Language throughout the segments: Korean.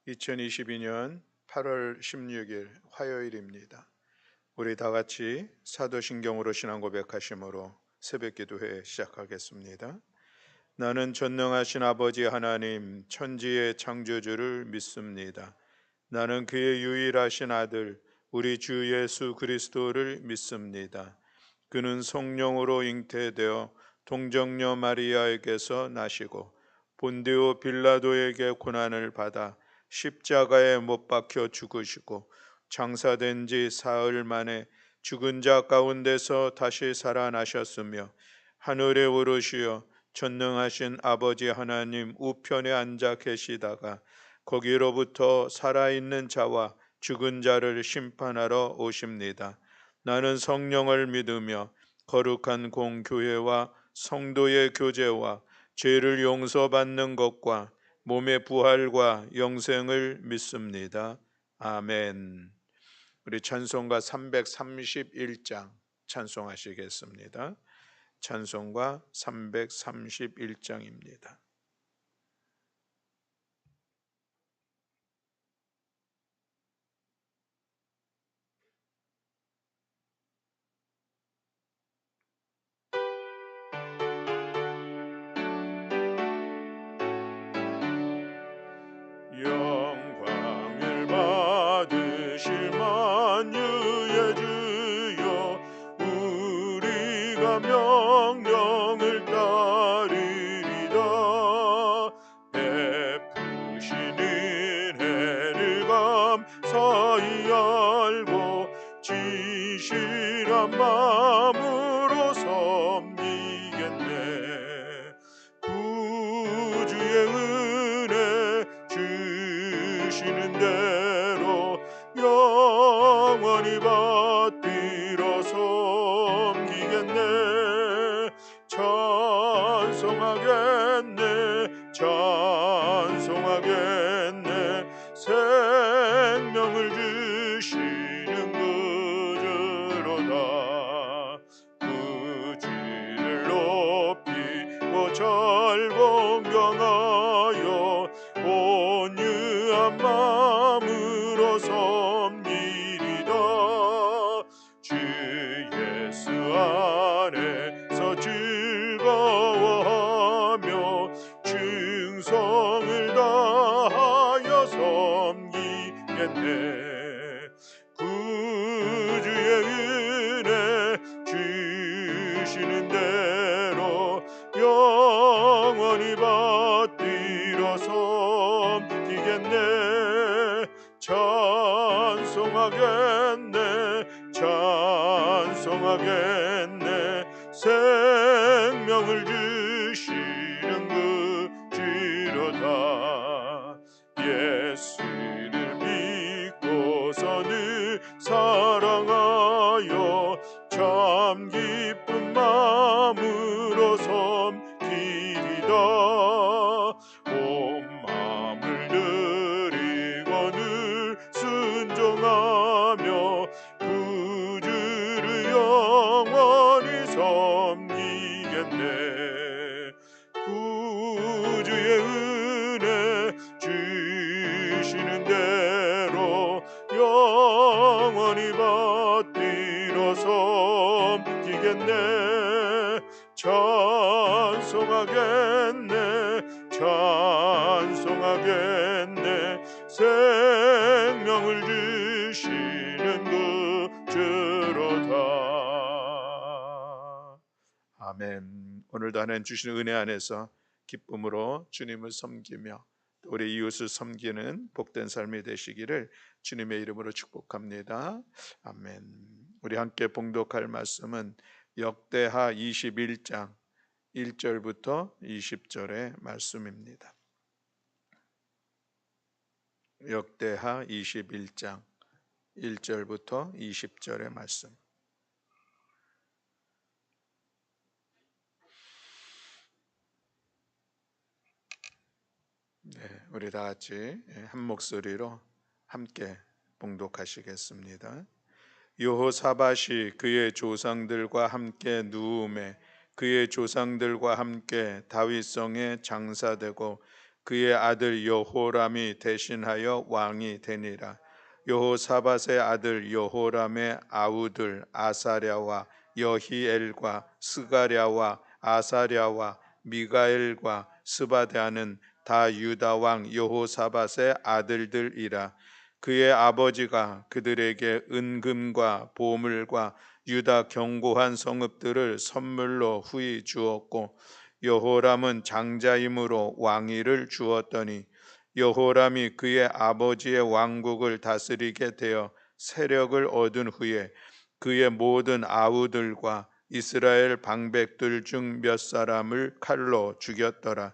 2022년 8월 16일 화요일입니다. 우리 다 같이 사도신경으로 신앙 고백하심으로 새벽 기도회 시작하겠습니다. 나는 전능하신 아버지 하나님 천지의 창조주를 믿습니다. 나는 그의 유일하신 아들 우리 주 예수 그리스도를 믿습니다. 그는 성령으로 잉태되어 동정녀 마리아에게서 나시고 본디오 빌라도에게 고난을 받아 십자가에 못 박혀 죽으시고 장사된 지 사흘 만에 죽은 자 가운데서 다시 살아나셨으며 하늘에 오르시어 전능하신 아버지 하나님 우편에 앉아 계시다가 거기로부터 살아있는 자와 죽은 자를 심판하러 오십니다. 나는 성령을 믿으며 거룩한 공교회와 성도의 교제와 죄를 용서받는 것과 몸의 부활과 영생을 믿습니다. 아멘. 우리 찬송가 331장 찬송하시겠습니다. 찬송가 331장입니다. 영광을 받으실 만유의 주여 우리가 명령을 따르리다. 베푸신 은혜를 감사히 알고 진실한 마음으로 섬기겠네. 구주의 은혜 주시는 대로 영원히 받들어 섬기겠네. 찬송하겠네 찬송하겠네. 생명을 주시는 그주로다. 그주를 높이고 절 공경하여 온유한 마음으로 섬기리다. 주 예수 안에서 즐거워하며 충성을 다하여 섬기겠네. 구주의 은혜 주시는 대로 영원히 받들어 섬기겠네. 찬송하겠네 찬송하겠네. 생명을 주시는 그 주로다. 예수를 믿고서 늘 사랑하여 참 기쁜 마음으로 섬기리다. 온 마음을 드리고 늘 순종하며 구주를 영원히 섬기겠네. 구주의 은혜 주시는 대로 영원히 받들어 섬기겠네. 찬송하겠네 찬송하겠네. 생명을 주시는 그 주로다. 아멘. 오늘도 하나님 주시는 은혜 안에서 기쁨으로 주님을 섬기며 우리 이웃을 섬기는 복된 삶이 되시기를 주님의 이름으로 축복합니다. 아멘. 우리 함께 봉독할 말씀은 역대하 21장 1절부터 20절의 말씀입니다. 역대하 21장 1절부터 20절의 말씀. 네, 우리 다 같이 한 목소리로 함께 봉독하시겠습니다. 여호사밧이 그의 조상들과 함께 누움에 그의 조상들과 함께 다윗성에 장사되고 그의 아들 여호람이 대신하여 왕이 되니라. 여호사밧의 아들 여호람의 아우들 아사랴와 여히엘과 스가랴와 아사랴와 미가엘과 스바랴는 다 유다 왕 여호사밧의 아들들이라. 그의 아버지가 그들에게 은금과 보물과 유다 견고한 성읍들을 선물로 후히 주었고, 여호람은 장자임으로 왕위를 주었더니, 여호람이 그의 아버지의 왕국을 다스리게 되어 세력을 얻은 후에 그의 모든 아우들과 이스라엘 방백들 중 몇 사람을 칼로 죽였더라.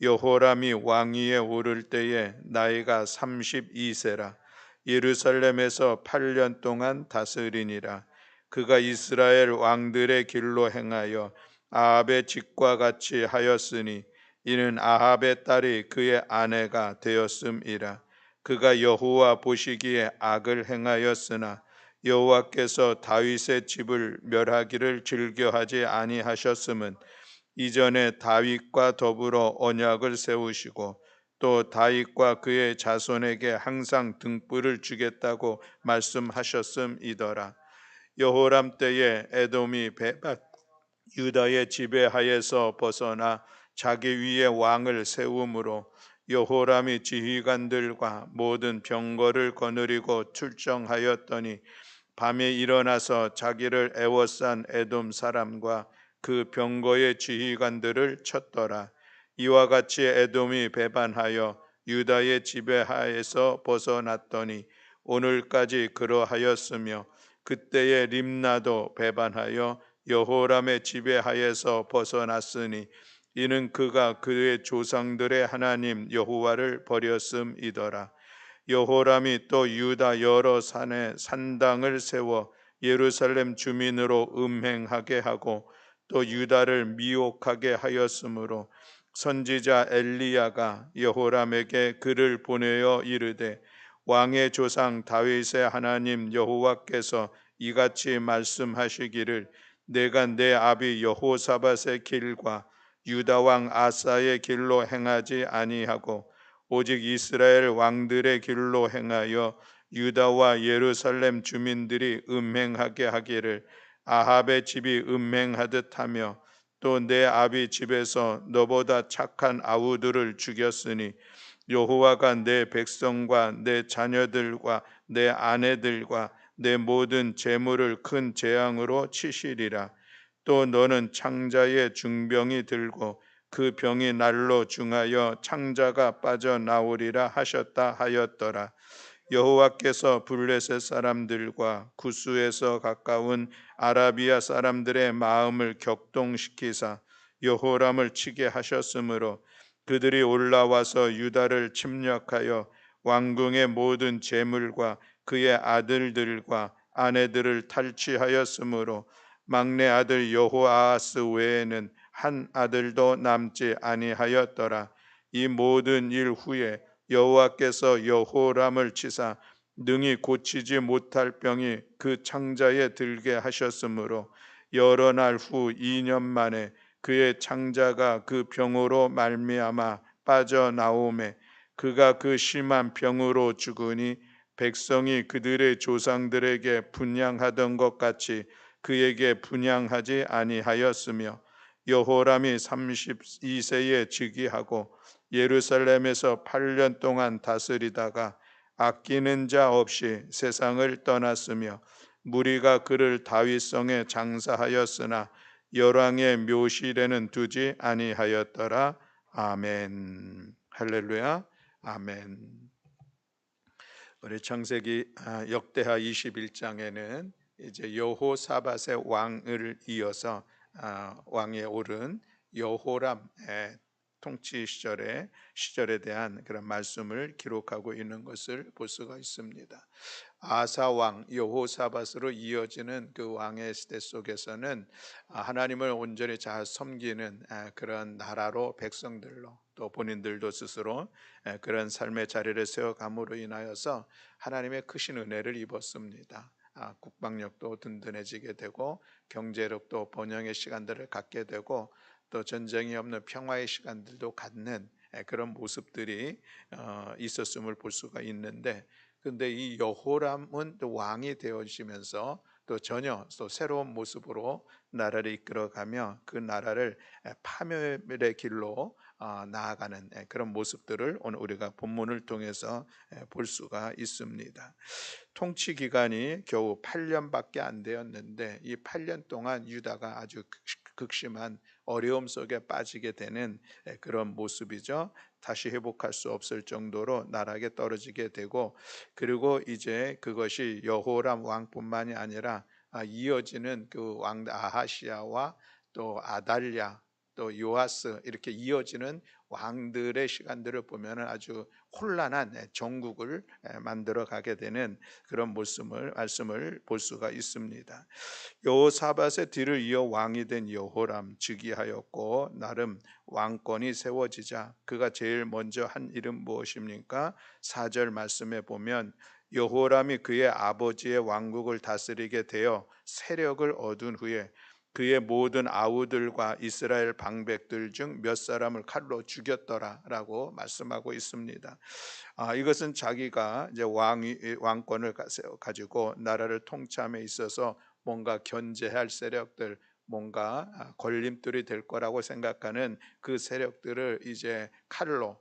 여호람이 왕위에 오를 때에 나이가 32세라. 예루살렘에서 8년 동안 다스리니라. 그가 이스라엘 왕들의 길로 행하여 아합의 직과 같이 하였으니 이는 아합의 딸이 그의 아내가 되었음이라. 그가 여호와 보시기에 악을 행하였으나 여호와께서 다윗의 집을 멸하기를 즐겨하지 아니하셨음은 이전에 다윗과 더불어 언약을 세우시고 또 다윗과 그의 자손에게 항상 등불을 주겠다고 말씀하셨음이더라. 여호람 때에 에돔이 배반 유다의 지배하에서 벗어나 자기 위에 왕을 세움으로 여호람이 지휘관들과 모든 병거를 거느리고 출정하였더니 밤에 일어나서 자기를 애워싼 에돔 사람과 그 병거의 지휘관들을 쳤더라. 이와 같이 에돔이 배반하여 유다의 지배하에서 벗어났더니 오늘까지 그러하였으며, 그때의 림나도 배반하여 여호람의 지배하에서 벗어났으니 이는 그가 그의 조상들의 하나님 여호와를 버렸음이더라. 여호람이 또 유다 여러 산에 산당을 세워 예루살렘 주민으로 음행하게 하고 또 유다를 미혹하게 하였으므로 선지자 엘리야가 여호람에게 글을 보내어 이르되, 왕의 조상 다윗의 하나님 여호와께서 이같이 말씀하시기를 내가 내 아비 여호사밧의 길과 유다 왕 아사의 길로 행하지 아니하고 오직 이스라엘 왕들의 길로 행하여 유다와 예루살렘 주민들이 음행하게 하기를 아합의 집이 음행하듯 하며 또 내 아비 집에서 너보다 착한 아우들을 죽였으니 여호와가 내 백성과 내 자녀들과 내 아내들과 내 모든 재물을 큰 재앙으로 치시리라. 또 너는 창자의 중병이 들고 그 병이 날로 중하여 창자가 빠져나오리라 하셨다 하였더라. 여호와께서 블레셋 사람들과 구스에서 가까운 아라비아 사람들의 마음을 격동시키사 여호람을 치게 하셨으므로 그들이 올라와서 유다를 침략하여 왕궁의 모든 재물과 그의 아들들과 아내들을 탈취하였으므로 막내 아들 여호아하스 외에는 한 아들도 남지 아니하였더라. 이 모든 일 후에 여호와께서 여호람을 치사 능히 고치지 못할 병이 그 창자에 들게 하셨으므로 여러 날 후 2년 만에 그의 창자가 그 병으로 말미암아 빠져나오매 그가 그 심한 병으로 죽으니 백성이 그들의 조상들에게 분향하던 것 같이 그에게 분향하지 아니하였으며 여호람이 32세에 즉위하고 예루살렘에서 8년 동안 다스리다가 아끼는 자 없이 세상을 떠났으며 무리가 그를 다윗성에 장사하였으나 열왕의 묘실에는 두지 아니하였더라. 아멘. 할렐루야. 아멘. 우리 창세기 역대하 21장에는 이제 여호사밧의 왕을 이어서 왕에 오른 여호람의 통치 시절에 대한 그런 말씀을 기록하고 있는 것을 볼 수가 있습니다. 아사 왕 여호사밧으로 이어지는 그 왕의 시대 속에서는 하나님을 온전히 잘 섬기는 그런 나라로 백성들로 또 본인들도 스스로 그런 삶의 자리를 세워감으로 인하여서 하나님의 크신 은혜를 입었습니다. 국방력도 든든해지게 되고 경제력도 번영의 시간들을 갖게 되고 또 전쟁이 없는 평화의 시간들도 갖는 그런 모습들이 있었음을 볼 수가 있는데, 근데 이 여호람은 또 왕이 되어지면서 또 전혀 또 새로운 모습으로 나라를 이끌어가며 그 나라를 파멸의 길로 나아가는 그런 모습들을 오늘 우리가 본문을 통해서 볼 수가 있습니다. 통치 기간이 겨우 8년밖에 안 되었는데 이 8년 동안 유다가 아주 극심한 어려움 속에 빠지게 되는 그런 모습이죠. 다시 회복할 수 없을 정도로 나락에 떨어지게 되고, 그리고 이제 그것이 여호람 왕뿐만이 아니라 이어지는 그 왕 아하시아와 또 아달랴 또 요아스 이렇게 이어지는 왕들의 시간들을 보면 아주 혼란한 정국을 만들어 가게 되는 그런 말씀을 볼 수가 있습니다. 여호사밧의 뒤를 이어 왕이 된 여호람 즉위하였고, 나름 왕권이 세워지자 그가 제일 먼저 한 일은 무엇입니까? 4절 말씀에 보면 여호람이 그의 아버지의 왕국을 다스리게 되어 세력을 얻은 후에 그의 모든 아우들과 이스라엘 방백들 중 몇 사람을 칼로 죽였더라라고 말씀하고 있습니다. 이것은 자기가 이제 왕권을 가지고 나라를 통치함에 있어서 뭔가 견제할 세력들, 뭔가 걸림돌이 될 거라고 생각하는 그 세력들을 이제 칼로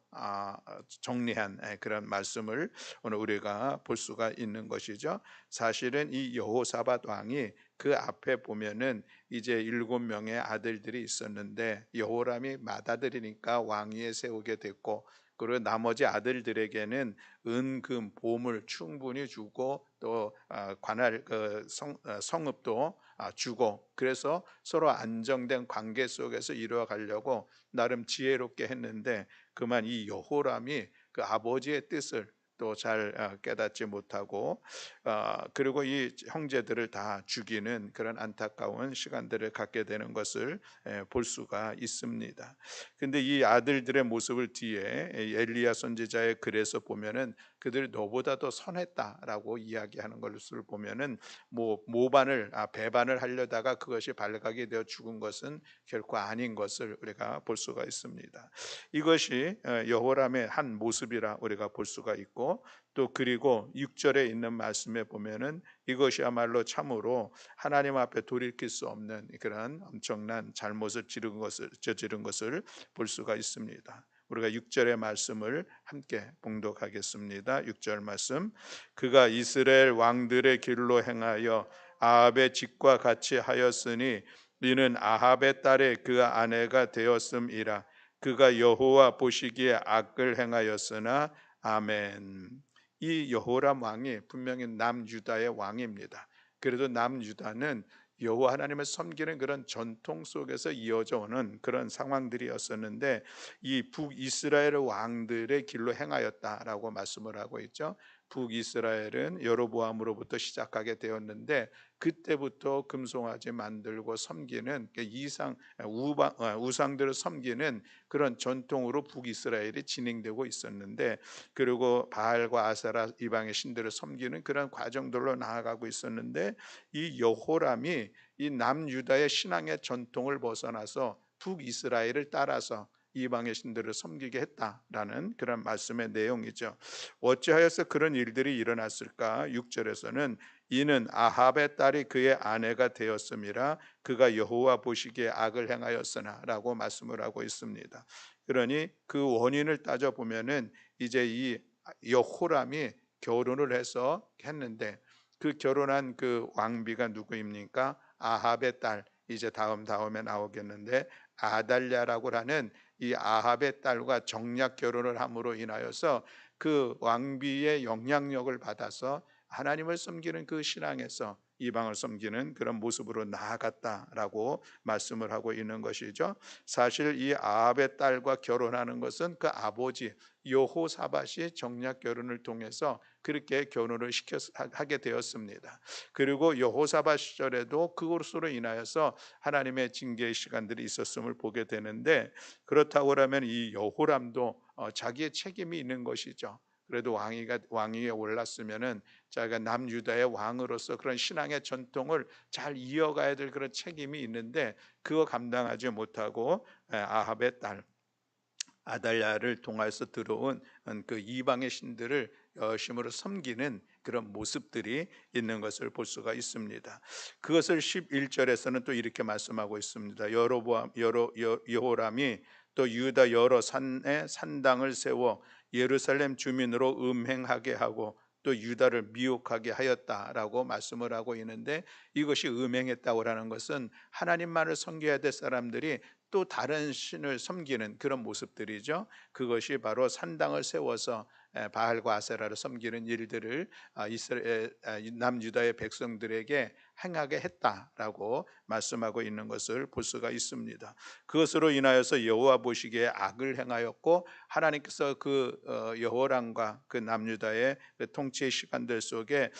정리한 그런 말씀을 오늘 우리가 볼 수가 있는 것이죠. 사실은 이 여호사밧 왕이 그 앞에 보면은 이제 7명의 아들들이 있었는데 여호람이 맏아들이니까 왕위에 세우게 됐고, 그리고 나머지 아들들에게는 은금 보물 충분히 주고 또 관할 성읍도 주고, 그래서 서로 안정된 관계 속에서 이루어가려고 나름 지혜롭게 했는데, 그만 이 여호람이 그 아버지의 뜻을 또 잘 깨닫지 못하고 그리고 이 형제들을 다 죽이는 그런 안타까운 시간들을 갖게 되는 것을 볼 수가 있습니다. 근데 이 아들들의 모습을 뒤에 엘리야 선지자의 글에서 보면은 그들이 너보다 더 선했다라고 이야기하는 것을 보면은 뭐 모반을 배반을 하려다가 그것이 발각이 되어 죽은 것은 결코 아닌 것을 우리가 볼 수가 있습니다. 이것이 여호람의 한 모습이라 우리가 볼 수가 있고, 또 그리고 6절에 있는 말씀에 보면은 이것이야말로 참으로 하나님 앞에 돌이킬 수 없는 그런 엄청난 잘못을 저지른 것을 볼 수가 있습니다. 우리가 6절의 말씀을 함께 봉독하겠습니다. 6절 말씀. 그가 이스라엘 왕들의 길로 행하여 아합의 집과 같이 하였으니 이는 아합의 딸의 그 아내가 되었음이라. 그가 여호와 보시기에 악을 행하였으나 아멘. 이 여호람 왕이 분명히 남유다의 왕입니다. 그래도 남유다는 여호와 하나님을 섬기는 그런 전통 속에서 이어져 오는 그런 상황들이었었는데, 이 북이스라엘 왕들의 길로 행하였다라고 말씀을 하고 있죠. 북이스라엘은 여로보암으로부터 시작하게 되었는데, 그때부터 금송아지 만들고 섬기는 우상들을 섬기는 그런 전통으로 북이스라엘이 진행되고 있었는데, 그리고 바알과 아세라 이방의 신들을 섬기는 그런 과정들로 나아가고 있었는데, 이 여호람이 이 남유다의 신앙의 전통을 벗어나서 북이스라엘을 따라서 이방의 신들을 섬기게 했다라는 그런 말씀의 내용이죠. 어찌하여서 그런 일들이 일어났을까? 6절에서는 이는 아합의 딸이 그의 아내가 되었음이라. 그가 여호와 보시기에 악을 행하였으나라고 말씀을 하고 있습니다. 그러니 그 원인을 따져 보면은 이제 이 여호람이 결혼을 해서 했는데, 그 결혼한 그 왕비가 누구입니까? 아합의 딸, 이제 다음에 나오겠는데 아달랴라고 하는 이 아합의 딸과 정략 결혼을 함으로 인하여서 그 왕비의 영향력을 받아서 하나님을 섬기는 그 신앙에서 이방을 섬기는 그런 모습으로 나아갔다라고 말씀을 하고 있는 것이죠. 사실 이 아합의 딸과 결혼하는 것은 그 아버지 여호사밧이 정략 결혼을 통해서 그렇게 결혼을 하게 되었습니다. 그리고 여호사밧 시절에도 그것으로 인하여서 하나님의 징계의 시간들이 있었음을 보게 되는데, 그렇다고 하면 이 여호람도 자기의 책임이 있는 것이죠. 그래도 왕위에 올랐으면은 자기가 남유다의 왕으로서 그런 신앙의 전통을 잘 이어가야 될 그런 책임이 있는데, 그거 감당하지 못하고 아합의 딸 아달랴를 통해서 들어온 그 이방의 신들을 여심으로 섬기는 그런 모습들이 있는 것을 볼 수가 있습니다. 그것을 11절에서는 또 이렇게 말씀하고 있습니다. 여호람이 또 유다 여러 산에 산당을 세워 예루살렘 주민으로 음행하게 하고 또 유다를 미혹하게 하였다라고 말씀을 하고 있는데, 이것이 음행했다고 하는 것은 하나님만을 섬겨야 될 사람들이 또 다른 신을 섬기는 그런 모습들이죠. 그것이 바로 산당을 세워서 바알과 아세라를 섬기는 일들을 이스라엘 남유다의 백성들에게 행하게 했다라고 말씀하고 있는 것을 볼 수가 있습니다. 그것으로 인하여서 여호와 보시기에 악을 행하였고, 하나님께서 그 여호람과 그 남유다의 그 통치의 시간들 속에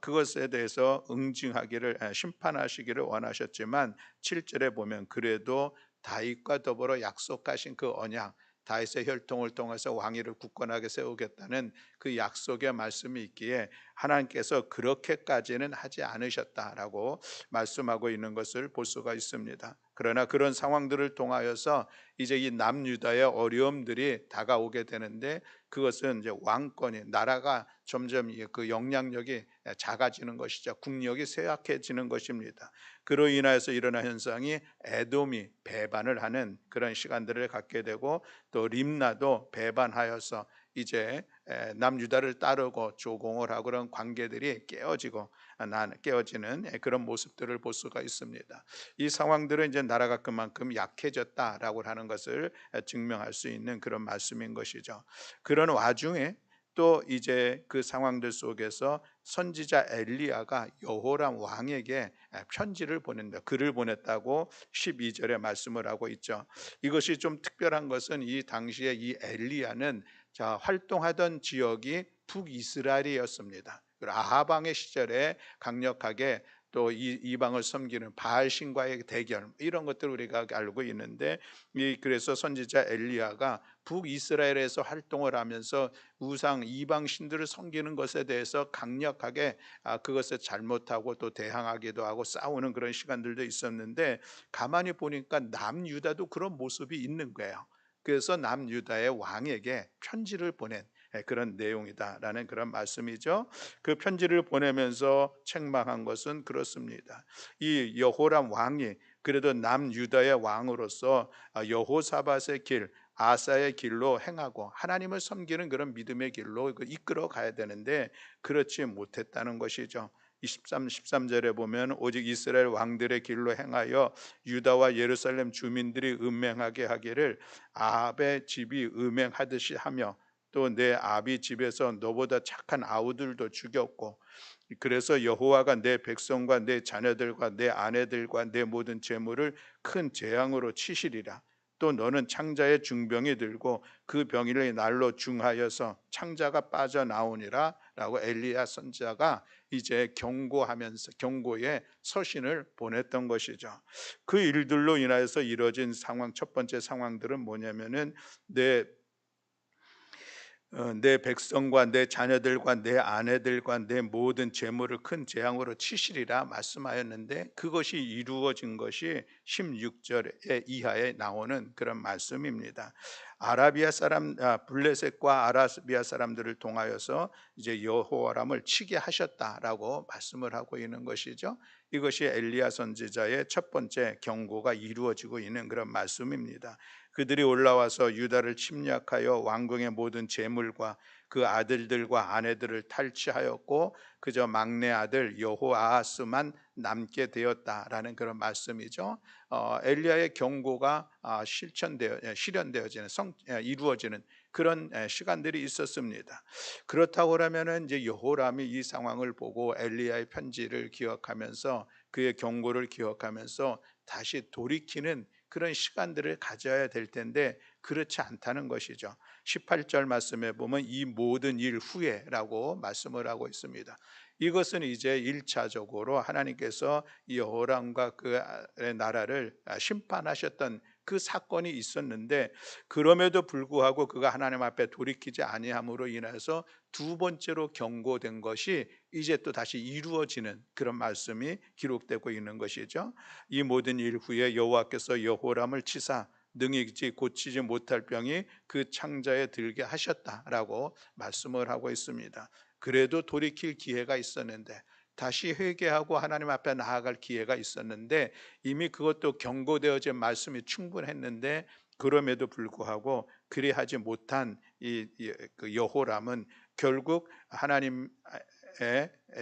그것에 대해서 응징하기를 심판하시기를 원하셨지만, 7절에 보면 그래도 다윗과 더불어 약속하신 그 언약, 다윗의 혈통을 통해서 왕위를 굳건하게 세우겠다는 그 약속의 말씀이 있기에 하나님께서 그렇게까지는 하지 않으셨다라고 말씀하고 있는 것을 볼 수가 있습니다. 그러나 그런 상황들을 통하여서 이제 이 남유다의 어려움들이 다가오게 되는데, 그것은 이제 왕권이, 나라가 점점 그 영향력이 작아지는 것이죠. 국력이 쇠약해지는 것입니다. 그로 인하여서 일어난 현상이 에돔이 배반을 하는 그런 시간들을 갖게 되고, 또 림나도 배반하여서 이제 남유다를 따르고 조공을 하고 그런 관계들이 깨어지는 그런 모습들을 볼 수가 있습니다. 이 상황들은 이제 나라가 그만큼 약해졌다라고 하는 것을 증명할 수 있는 그런 말씀인 것이죠. 그런 와중에 또 이제 그 상황들 속에서 선지자 엘리야가 여호람 왕에게 편지를 보낸다, 글을 보냈다고 12절에 말씀을 하고 있죠. 이것이 좀 특별한 것은 이 당시에 이 엘리야는 활동하던 지역이 북이스라엘이었습니다. 아합 왕의 시절에 강력하게 또 이방을 섬기는 바알 신과의 대결, 이런 것들을 우리가 알고 있는데, 그래서 선지자 엘리야가 북이스라엘에서 활동을 하면서 우상 이방 신들을 섬기는 것에 대해서 강력하게 그것을 잘못하고 또 대항하기도 하고 싸우는 그런 시간들도 있었는데, 가만히 보니까 남유다도 그런 모습이 있는 거예요. 그래서 남유다의 왕에게 편지를 보낸 그런 내용이다라는 그런 말씀이죠. 그 편지를 보내면서 책망한 것은 그렇습니다. 이 여호람 왕이 그래도 남유다의 왕으로서 여호사밧의 길, 아사의 길로 행하고 하나님을 섬기는 그런 믿음의 길로 이끌어 가야 되는데, 그렇지 못했다는 것이죠. 13절에 보면 오직 이스라엘 왕들의 길로 행하여 유다와 예루살렘 주민들이 음행하게 하기를 아합의 집이 음행하듯이 하며, 또 내 아비 집에서 너보다 착한 아우들도 죽였고, 그래서 여호와가 내 백성과 내 자녀들과 내 아내들과 내 모든 재물을 큰 재앙으로 치시리라. 또 너는 창자의 중병이 들고 그 병이를 날로 중하여서 창자가 빠져나오니라 라고 엘리야 선지자가 이제 경고하면서 경고의 서신을 보냈던 것이죠. 그 일들로 인하여서 이뤄진 상황, 첫 번째 상황들은 뭐냐면은 내 백성과 내 자녀들과 내 아내들과 내 모든 재물을 큰 재앙으로 치시리라 말씀하였는데, 그것이 이루어진 것이 16절 이하에 나오는 그런 말씀입니다. 아라비아 사람 블레셋과 아라비아 사람들을 통하여서 이제 여호와람을 치게 하셨다라고 말씀을 하고 있는 것이죠. 이것이 엘리야 선지자의 첫 번째 경고가 이루어지고 있는 그런 말씀입니다. 그들이 올라와서 유다를 침략하여 왕궁의 모든 재물과 그 아들들과 아내들을 탈취하였고, 그저 막내 아들 여호아하스만 남게 되었다라는 그런 말씀이죠. 엘리야의 경고가 실현되어지는 이루어지는 그런 시간들이 있었습니다. 그렇다고 하면은 이제 여호람이 이 상황을 보고 엘리야의 편지를 기억하면서 그의 경고를 기억하면서 다시 돌이키는 그런 시간들을 가져야 될 텐데, 그렇지 않다는 것이죠. 18절 말씀에 보면 이 모든 일 후에라고 말씀을 하고 있습니다. 이것은 이제 1차적으로 하나님께서 여호람과 그 나라를 심판하셨던 그 사건이 있었는데, 그럼에도 불구하고 그가 하나님 앞에 돌이키지 아니함으로 인해서 두 번째로 경고된 것이 이제 또 다시 이루어지는 그런 말씀이 기록되고 있는 것이죠. 이 모든 일 후에 여호와께서 여호람을 치사 능히 고치지 못할 병이 그 창자에 들게 하셨다라고 말씀을 하고 있습니다. 그래도 돌이킬 기회가 있었는데, 다시 회개하고 하나님 앞에 나아갈 기회가 있었는데, 이미 그것도 경고되어진 말씀이 충분했는데, 그럼에도 불구하고 그리하지 못한 그 여호람은 결국 하나님의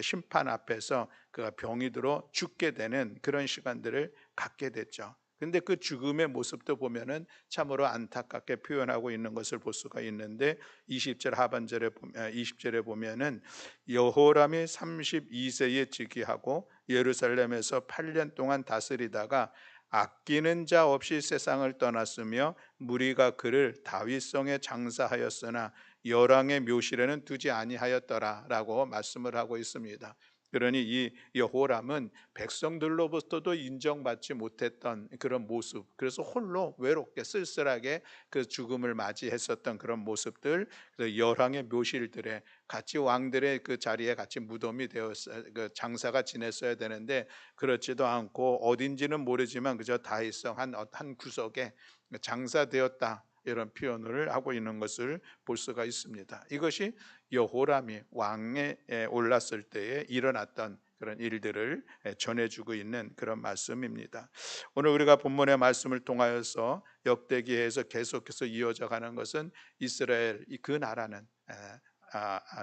심판 앞에서 그가 병이 들어 죽게 되는 그런 시간들을 갖게 됐죠. 근데 그 죽음의 모습도 보면은 참으로 안타깝게 표현하고 있는 것을 볼 수가 있는데, 20절 하반절에 보면, 20절에 보면은 여호람이 32세에 즉위하고 예루살렘에서 8년 동안 다스리다가 아끼는 자 없이 세상을 떠났으며 무리가 그를 다윗성에 장사하였으나 열왕의 묘실에는 두지 아니하였더라라고 말씀을 하고 있습니다. 그러니 이 여호람은 백성들로부터도 인정받지 못했던 그런 모습, 그래서 홀로 외롭게 쓸쓸하게 그 죽음을 맞이했었던 그런 모습들, 그 열왕의 묘실들에 같이 왕들의 그 자리에 같이 무덤이 되었어야, 그 장사가 지냈어야 되는데 그렇지도 않고 어딘지는 모르지만 그저 다윗성 한 구석에 장사되었다, 이런 표현을 하고 있는 것을 볼 수가 있습니다. 이것이 여호람이 왕에 올랐을 때에 일어났던 그런 일들을 전해주고 있는 그런 말씀입니다. 오늘 우리가 본문의 말씀을 통하여서 역대기에서 계속해서 이어져 가는 것은 이스라엘 그 나라는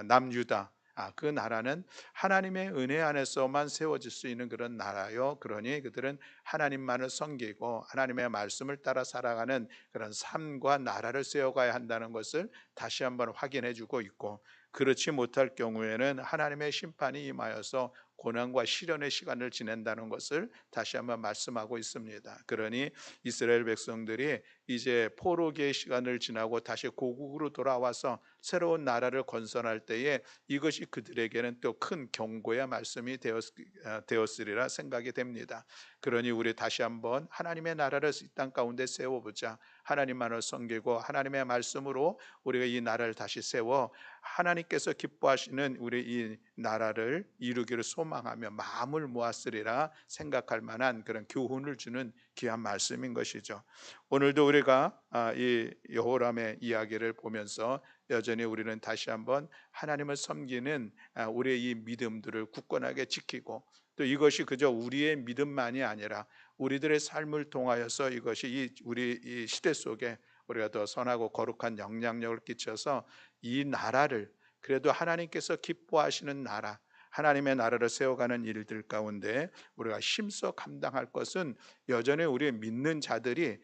남유다, 그 나라는 하나님의 은혜 안에서만 세워질 수 있는 그런 나라요. 그러니 그들은 하나님만을 섬기고 하나님의 말씀을 따라 살아가는 그런 삶과 나라를 세워가야 한다는 것을 다시 한번 확인해 주고 있고, 그렇지 못할 경우에는 하나님의 심판이 임하여서 고난과 시련의 시간을 지낸다는 것을 다시 한번 말씀하고 있습니다. 그러니 이스라엘 백성들이 이제 포로기의 시간을 지나고 다시 고국으로 돌아와서 새로운 나라를 건설할 때에 이것이 그들에게는 또 큰 경고의 말씀이 되었으리라 생각이 됩니다. 그러니 우리 다시 한번 하나님의 나라를 이 땅 가운데 세워보자. 하나님만을 섬기고 하나님의 말씀으로 우리가 이 나라를 다시 세워 하나님께서 기뻐하시는 우리 이 나라를 이루기를 소망하며 마음을 모았으리라 생각할 만한 그런 교훈을 주는 귀한 말씀인 것이죠. 오늘도 우리가 이 여호람의 이야기를 보면서 여전히 우리는 다시 한번 하나님을 섬기는 우리의 이 믿음들을 굳건하게 지키고, 또 이것이 그저 우리의 믿음만이 아니라 우리들의 삶을 통하여서 이것이 우리 이 시대 속에 우리가 더 선하고 거룩한 영향력을 끼쳐서 이 나라를, 그래도 하나님께서 기뻐하시는 나라, 하나님의 나라를 세워가는 일들 가운데 우리가 힘써 감당할 것은 여전히 우리 믿는 자들이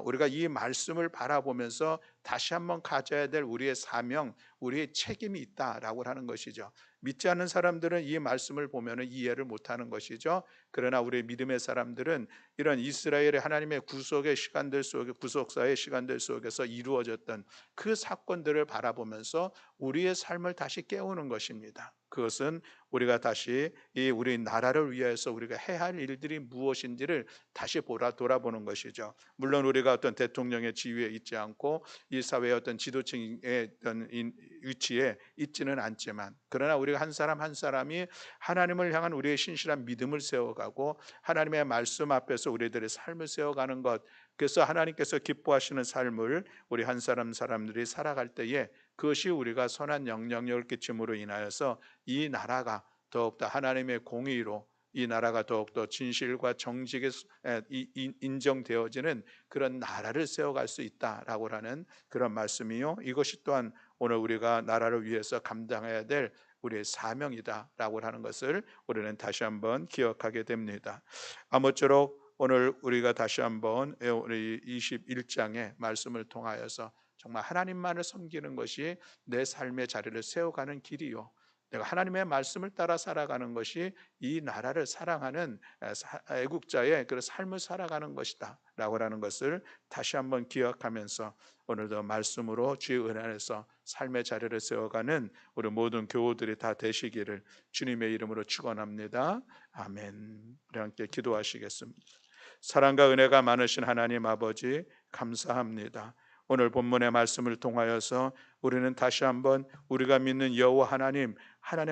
우리가 이 말씀을 바라보면서 다시 한번 가져야 될 우리의 사명, 우리의 책임이 있다라고 하는 것이죠. 믿지 않는 사람들은 이 말씀을 보면 이해를 못하는 것이죠. 그러나 우리 믿음의 사람들은 이런 이스라엘의 하나님의 구속의 시간들 속에, 구속사의 시간들 속에서 이루어졌던 그 사건들을 바라보면서 우리의 삶을 다시 깨우는 것입니다. 그것은 우리가 다시 이 우리 나라를 위해서 우리가 해야 할 일들이 무엇인지를 다시 돌아보는 것이죠. 물론 우리가 어떤 대통령의 지위에 있지 않고 이 사회의 어떤 지도층의 어떤 위치에 있지는 않지만, 그러나 우리가 한 사람 한 사람이 하나님을 향한 우리의 신실한 믿음을 세워가고 하나님의 말씀 앞에서 우리들의 삶을 세워가는 것, 그래서 하나님께서 기뻐하시는 삶을 우리 한 사람 사람들이 살아갈 때에 그것이 우리가 선한 영향력을 끼침으로 인하여서 이 나라가 더욱더 하나님의 공의로, 이 나라가 더욱더 진실과 정직에 인정되어지는 그런 나라를 세워갈 수 있다라고 하는 그런 말씀이요, 이것이 또한 오늘 우리가 나라를 위해서 감당해야 될 우리의 사명이다라고 하는 것을 우리는 다시 한번 기억하게 됩니다. 아무쪼록 오늘 우리가 다시 한번 우리 21장의 말씀을 통하여서 정말 하나님만을 섬기는 것이 내 삶의 자리를 세워가는 길이요, 내가 하나님의 말씀을 따라 살아가는 것이 이 나라를 사랑하는 애국자의 그 삶을 살아가는 것이다 라고 하는 것을 다시 한번 기억하면서 오늘도 말씀으로 주의 은혜 안에서 삶의 자리를 세워가는 우리 모든 교우들이 다 되시기를 주님의 이름으로 축원합니다. 아멘. 우리 함께 기도하시겠습니다. 사랑과 은혜가 많으신 하나님 아버지, 감사합니다. 오늘 본문의 말씀을 통하여서 우리는 다시 한번 우리가 믿는 여호와 하나님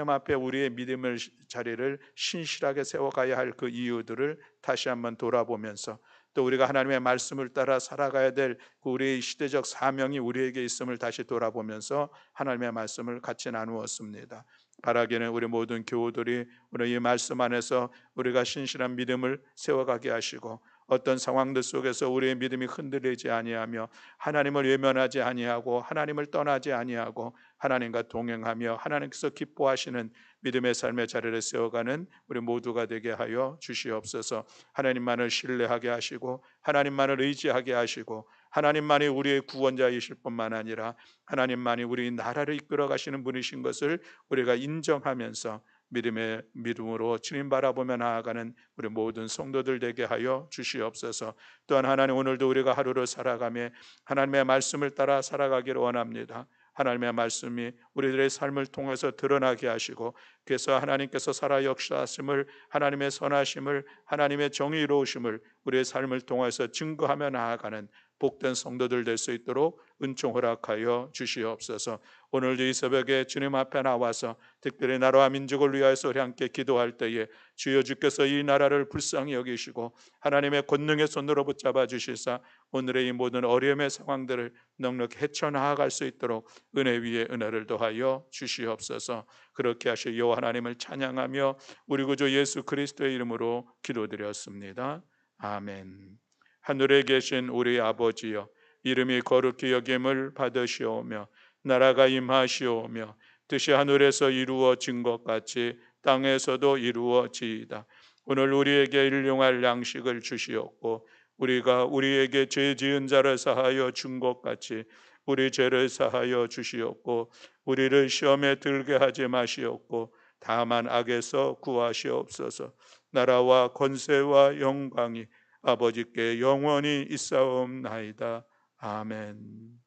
앞에 우리의 믿음의 자리를 신실하게 세워가야 할 그 이유들을 다시 한번 돌아보면서 또 우리가 하나님의 말씀을 따라 살아가야 될 그 우리의 시대적 사명이 우리에게 있음을 다시 돌아보면서 하나님의 말씀을 같이 나누었습니다. 바라기는 우리 모든 교우들이 오늘 이 말씀 안에서 우리가 신실한 믿음을 세워가게 하시고 어떤 상황들 속에서 우리의 믿음이 흔들리지 아니하며 하나님을 외면하지 아니하고 하나님을 떠나지 아니하고 하나님과 동행하며 하나님께서 기뻐하시는 믿음의 삶의 자리를 세워가는 우리 모두가 되게 하여 주시옵소서. 하나님만을 신뢰하게 하시고 하나님만을 의지하게 하시고 하나님만이 우리의 구원자이실 뿐만 아니라 하나님만이 우리 나라를 이끌어 가시는 분이신 것을 우리가 인정하면서 믿음으로 주님 바라보며 나아가는 우리 모든 성도들 되게 하여 주시옵소서. 또한 하나님, 오늘도 우리가 하루를 살아가며 하나님의 말씀을 따라 살아가기를 원합니다. 하나님의 말씀이 우리들의 삶을 통해서 드러나게 하시고 그래서 하나님께서 살아 역사하심을, 하나님의 선하심을, 하나님의 정의로우심을 우리의 삶을 통해서 증거하며 나아가는 복된 성도들 될 수 있도록 은총 허락하여 주시옵소서. 오늘도 이 새벽에 주님 앞에 나와서 특별히 나라와 민족을 위하여서 우리 함께 기도할 때에 주여 주께서 이 나라를 불쌍히 여기시고 하나님의 권능의 손으로 붙잡아 주시사 오늘의 이 모든 어려움의 상황들을 넉넉히 헤쳐나아갈 수 있도록 은혜 위에 은혜를 더하여 주시옵소서. 그렇게 하실 여호와 하나님을 찬양하며 우리 구주 예수 그리스도의 이름으로 기도드렸습니다. 아멘. 하늘에 계신 우리 아버지여, 이름이 거룩히 여김을 받으시오며 나라가 임하시오며 뜻이 하늘에서 이루어진 것 같이 땅에서도 이루어지이다. 오늘 우리에게 일용할 양식을 주시옵고 우리가 우리에게 죄 지은 자를 사하여 준 것 같이 우리 죄를 사하여 주시옵고 우리를 시험에 들게 하지 마시옵고 다만 악에서 구하시옵소서. 나라와 권세와 영광이 아버지께 영원히 있사옵나이다. 아멘.